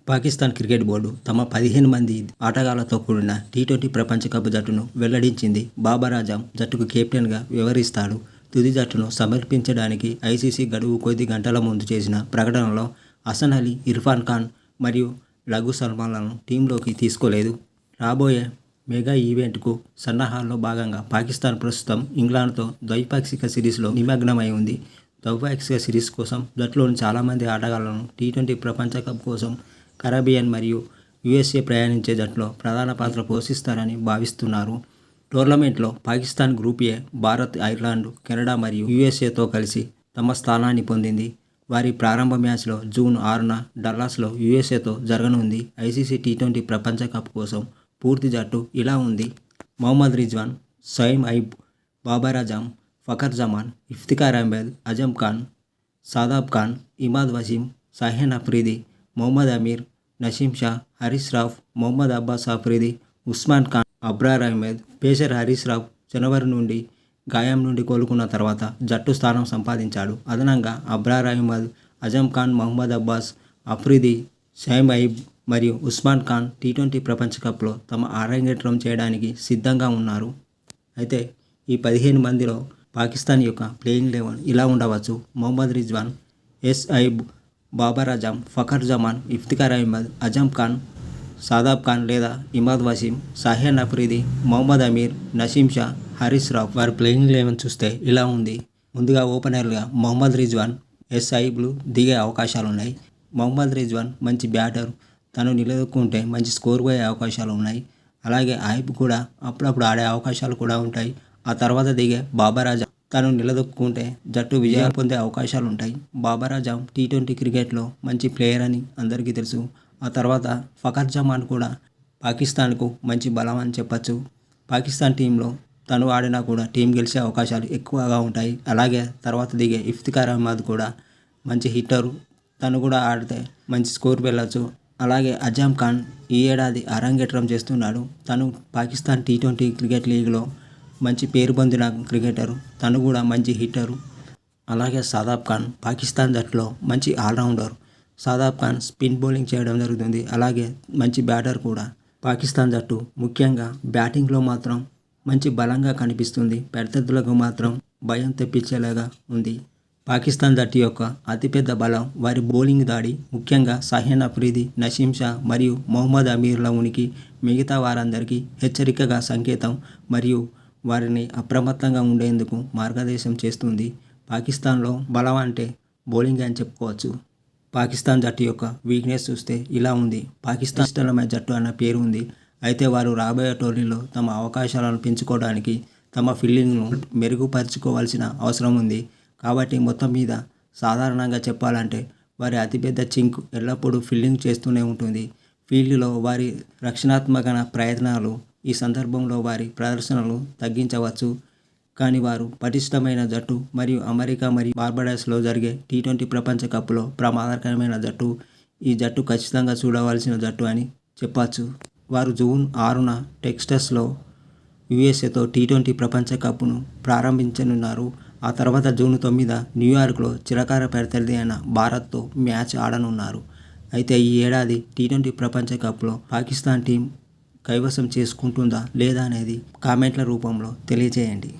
Pakistan cricket board తమ 15 మంది ఆటగాళ్లతో కూడిన టీ20 ప్రపంచ కప్ జట్టును వెల్లడించింది. బాబర్ ఆజం జట్టుకు కెప్టెన్గా వ్యవహరిస్తాడు. తుది జట్టును సమర్పించడానికి ఐసీసీ గడువు కొద్ది గంటల ముందు చేసిన ప్రకటనలో హసన్ అలీ, ఇర్ఫాన్ ఖాన్ మరియు లఘు సల్మాన్లను టీంలోకి తీసుకోలేదు. రాబోయే మెగా ఈవెంట్కు సన్నాహాల్లో భాగంగా పాకిస్తాన్ ప్రస్తుతం ఇంగ్లాండ్తో ద్వైపాక్షిక సిరీస్లో నిమగ్నమై ఉంది. ద్వైపాక్షిక సిరీస్ కోసం జట్టులోని చాలామంది ఆటగాళ్లను టీ20 ప్రపంచ కప్ కోసం కరేబియన్ మరియు యూఎస్ఏ ప్రయాణించే జట్టులో ప్రధాన పాత్ర పోషిస్తారని భావిస్తున్నారు. టోర్నమెంట్లో Pakistan group A Bharat, Ireland, Canada మరియు యూఎస్ఏతో కలిసి తమ స్థానాన్ని పొందింది. వారి ప్రారంభ మ్యాచ్లో జూన్ 6న డల్లాస్లో యూఎస్ఏతో జరగనుంది. ఐసీసీ టీ20 ప్రపంచ కప్ కోసం పూర్తి జట్టు ఇలా ఉంది. మొహమ్మద్ రిజ్వాన్, షోయిబ్ అయూబ్, బాబర్ ఆజం, ఫఖర్ జమాన్, ఇఫ్తిఖార్ అహ్మద్, అజమ్ ఖాన్, షాదాబ్ ఖాన్, ఇమాద్ వసీం, షాహీన్ అఫ్రిది, మొహమ్మద్ అమీర్, నసీం షా, హరీష్ రాఫ్, మొహమ్మద్ అబ్బాస్ అఫ్రిది, ఉస్మాన్ ఖాన్, అబ్రార్ అహ్మద్. పేసర్ హరీష్ రాఫ్ జనవరి నుండి గాయం నుండి కోలుకున్న తర్వాత జట్టు స్థానం సంపాదించాడు. అదనంగా అబ్రార్ అహ్మద్, అజమ్ ఖాన్, మొహమ్మద్ అబ్బాస్ అఫ్రిది, షోయిబ్ అయూబ్ మరియు ఉస్మాన్ ఖాన్ టీ20 ప్రపంచ కప్లో తమ అరంగేట్రం చేయడానికి సిద్ధంగా ఉన్నారు. అయితే ఈ 15 మందిలో పాకిస్తాన్ యొక్క ప్లేయింగ్ 11 ఇలా ఉండవచ్చు. మొహమ్మద్ రిజ్వాన్, ఎస్ అయూబ్, బాబర్ ఆజం, ఫఖర్ జమాన్, ఇఫ్తిఖార్ అహ్మద్, అజమ్ ఖాన్, షాదాబ్ ఖాన్ లేదా ఇమాద్ వసీం, షాహీన్ అఫ్రిది, మొహమ్మద్ అమీర్, నసీం షా, హరీష్ రాఫ్. వారి ప్లేయింగ్ 11 చూస్తే ఇలా ఉంది. ముందుగా ఓపెనర్లుగా మొహమ్మద్ రిజ్వాన్, ఎస్ అయూబ్లు దిగే అవకాశాలున్నాయి. మొహమ్మద్ రిజ్వాన్ మంచి బ్యాటర్, తను నిలదొక్కుంటే మంచి స్కోర్ పోయే అవకాశాలు ఉన్నాయి. అలాగే అయూబ్ కూడా అప్పుడప్పుడు ఆడే అవకాశాలు కూడా ఉంటాయి. ఆ తర్వాత దిగే బాబర్ ఆజం తను నిలదొక్కుంటే జట్టు విజయాలు పొందే అవకాశాలు ఉంటాయి. బాబర్ ఆజం టీ20 క్రికెట్లో మంచి ప్లేయర్ అని అందరికీ తెలుసు. ఆ తర్వాత ఫఖర్ జమాన్ కూడా పాకిస్తాన్కు మంచి బలం అని చెప్పచ్చు. పాకిస్తాన్ టీంలో తను ఆడినా కూడా టీం గెలిచే అవకాశాలు ఎక్కువగా ఉంటాయి. అలాగే తర్వాత దిగే ఇఫ్తిఖార్ అహ్మద్ కూడా మంచి హిట్టరు, తను కూడా ఆడితే మంచి స్కోర్ వెళ్ళచ్చు. అలాగే అజమ్ ఖాన్ ఈ ఏడాది అరంగేట్రం చేస్తున్నాడు. తను పాకిస్తాన్ టీ20 క్రికెట్ లీగ్లో మంచి పేరు పొందిన క్రికెటరు, తను కూడా మంచి హిట్టరు. అలాగే షాదాబ్ ఖాన్ పాకిస్తాన్ జట్టులో మంచి allrounder. Shadab Khan spin bowling చేయడం జరుగుతుంది. అలాగే మంచి బ్యాటర్ కూడా. పాకిస్తాన్ జట్టు ముఖ్యంగా బ్యాటింగ్లో మాత్రం మంచి బలంగా కనిపిస్తుంది. ప్రత్యర్థులకు మాత్రం భయం తెప్పించేలాగా ఉంది. పాకిస్తాన్ జట్టు యొక్క అతిపెద్ద బలం వారి బౌలింగ్ దాడి. ముఖ్యంగా షాహీన్ అఫ్రిది, నసీం షా మరియు మొహమ్మద్ అమీర్ల ఉనికి మిగతా వారందరికీ హెచ్చరికగా సంకేతం మరియు వారిని అప్రమత్తంగా ఉండేందుకు మార్గదర్శనం చేస్తుంది. పాకిస్తాన్లో బలం అంటే బౌలింగ్ అని చెప్పుకోవచ్చు. పాకిస్తాన్ జట్టు యొక్క వీక్నెస్ చూస్తే ఇలా ఉంది. పాకిస్తాన్ ఇష్టమైన జట్టు అన్న పేరు ఉంది. అయితే వారు రాబోయే టోర్నీలో తమ అవకాశాలను పెంచుకోవడానికి తమ ఫీల్డింగ్ను మెరుగుపరుచుకోవాల్సిన అవసరం ఉంది. కాబట్టి మొత్తం మీద సాధారణంగా చెప్పాలంటే వారి అతిపెద్ద చింక్ ఎల్లప్పుడూ ఫీల్డింగ్ చేస్తూనే ఉంటుంది. ఫీల్డ్లో వారి రక్షణాత్మక ప్రయత్నాలు ఈ సందర్భంలో వారి ప్రదర్శనలు తగ్గించవచ్చు. కానీ వారు పటిష్టమైన జట్టు మరియు అమెరికా మరియు బార్బడోస్లో జరిగే టీ20 ప్రపంచ కప్లో ప్రమాదకరమైన జట్టు. ఈ జట్టు ఖచ్చితంగా చూడవలసిన జట్టు అని చెప్పచ్చు. వారు జూన్ 6న టెక్సాస్లో యూఎస్ఏతో టీ20 ప్రపంచ కప్ను ప్రారంభించనున్నారు. ఆ తర్వాత జూన్ 9న న్యూయార్క్లో చిరకాల ప్రత్యర్థి అయిన భారత్తో మ్యాచ్ ఆడనున్నారు. అయితే ఈ ఏడాది టీ20 ప్రపంచ కప్లో పాకిస్తాన్ టీం కైవసం చేసుకుంటుందా లేదా అనేది కామెంట్ల రూపంలో తెలియజేయండి.